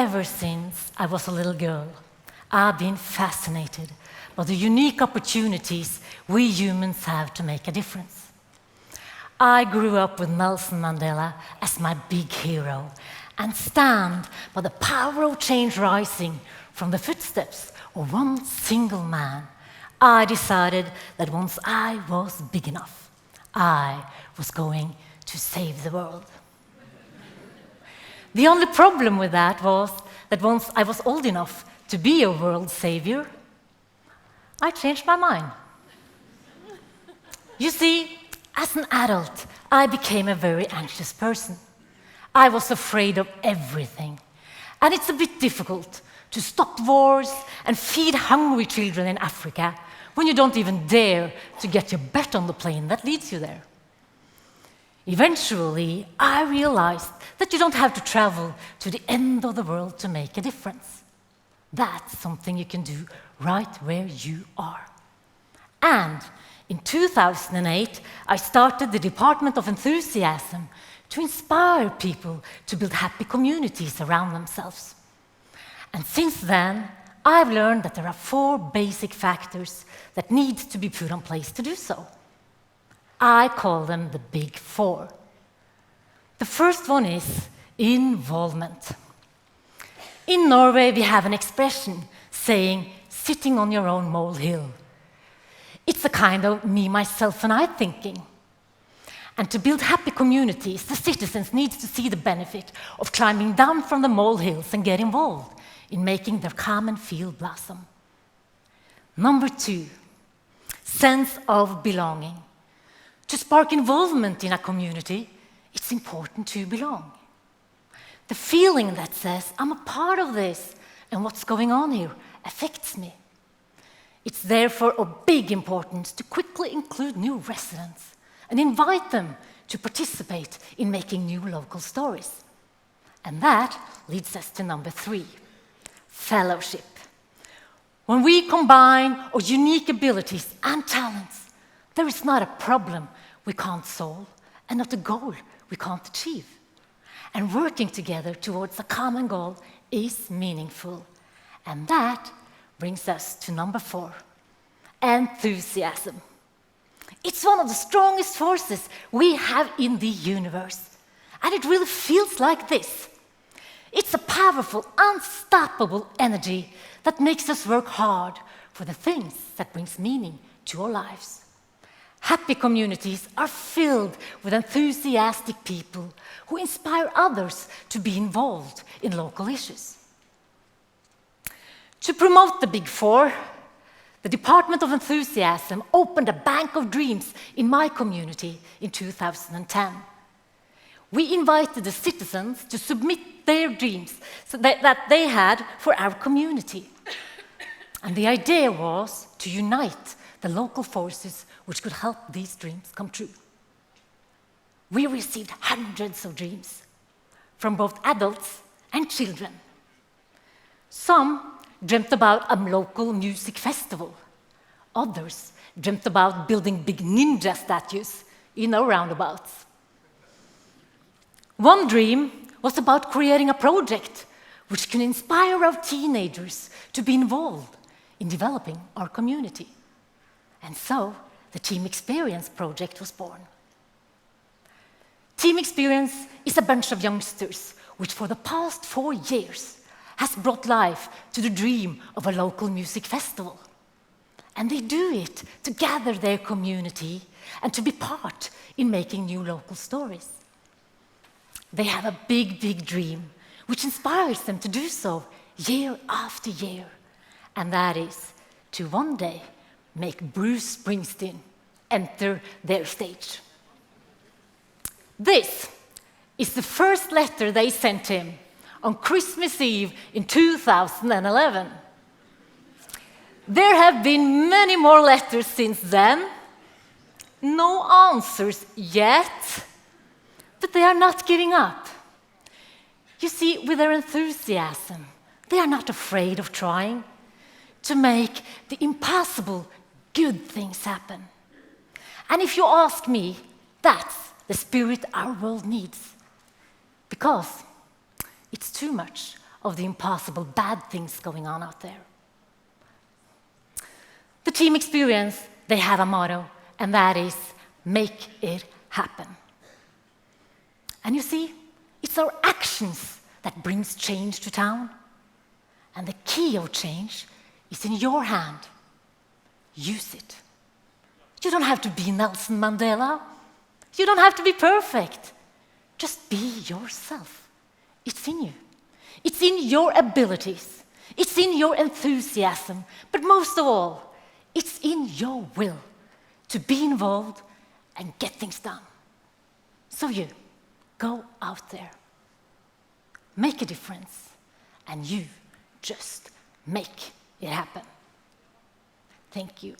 Ever since I was a little girl, I've been fascinated by the unique opportunities we humans have to make a difference. I grew up with Nelson Mandela as my big hero and stand by the power of change rising from the footsteps of one single man. I decided that once I was big enough, I was going to save the world. The only problem with that was that once I was old enough to be a world savior, I changed my mind. You see, as an adult, I became a very anxious person. I was afraid of everything. And it's a bit difficult to stop wars and feed hungry children in Africa when you don't even dare to get your bet on the plane that leads you there. Eventually, I realized that you don't have to travel to the end of the world to make a difference. That's something you can do right where you are. And in 2008, I started the Department of Enthuiasm to inspire people to build happy communities around themselves. And since then, I've learned that there are 4 basic factors that need to be put in place to do so. I call them the Big 4. The first one is involvement. In Norway, we have an expression saying, sitting on your own molehill. It's a kind of me, myself, and I thinking. And to build happy communities, the citizens need to see the benefit of climbing down from the molehills and get involved in making their common field blossom. Number 2, sense of belonging. To spark involvement in a community, it's important to belong. The feeling that says, I'm a part of this, and what's going on here affects me. It's therefore of big importance to quickly include new residents and invite them to participate in making new local stories. And that leads us to number 3, fellowship. When we combine our unique abilities and talents, there is not a problem we can't solve and not a goal we can't achieve. And working together towards a common goal is meaningful. And that brings us to number 4, enthusiasm. It's one of the strongest forces we have in the universe. And it really feels like this. It's a powerful, unstoppable energy that makes us work hard for the things that brings meaning to our lives. Happy communities are filled with enthusiastic people who inspire others to be involved in local issues. To promote the Big 4, the Department of Enthuiasm opened a bank of dreams in my community in 2010. We invited the citizens to submit their dreams that they had for our community. And the idea was to unite the local forces which could help these dreams come true. We received hundreds of dreams from both adults and children. Some dreamt about a local music festival. Others dreamt about building big ninja statues in our roundabouts. One dream was about creating a project which can inspire our teenagers to be involved in developing our community. And so, the Team Experience project was born. Team Experience is a bunch of youngsters which for the past 4 years has brought life to the dream of a local music festival. And they do it to gather their community and to be part in making new local stories. They have a big, big dream which inspires them to do so year after year. And that is to one day make Bruce Springsteen enter their stage. This is the first letter they sent him on Christmas Eve in 2011. There have been many more letters since then. No answers yet, but they are not giving up. You see, with their enthusiasm, they are not afraid of trying to make the impossible good things happen. And if you ask me, that's the spirit our world needs. Because it's too much of the impossible bad things going on out there. The team experience, they have a motto, and that is, make it happen. And you see, it's our actions that brings change to town. And the key of change is in your hand. Use it. You don't have to be Nelson Mandela. You don't have to be perfect. Just be yourself. It's in you. It's in your abilities. It's in your enthusiasm. But most of all, it's in your will to be involved and get things done. So you, go out there, make a difference, and you just make it happen. Thank you.